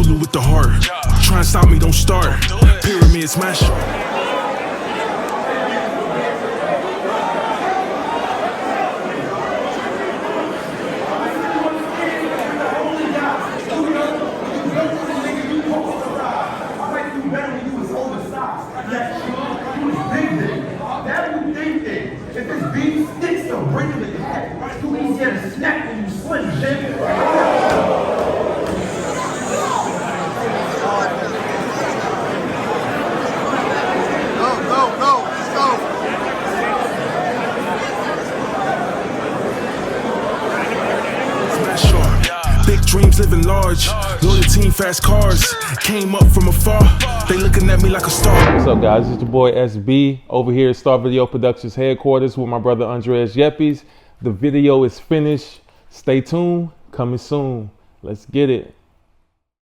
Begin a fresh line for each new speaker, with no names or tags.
Zulu with the heart. Try and stop me, don't start. Pyramid smasher. Big dreams living large, loyal team, fast cars. Came up from afar, they looking at me like a star.
What's up, guys? It's your boy SB over here at Star Video Productions headquarters with my brother Andres Yepes. The video is finished. Stay tuned, coming soon. Let's get it.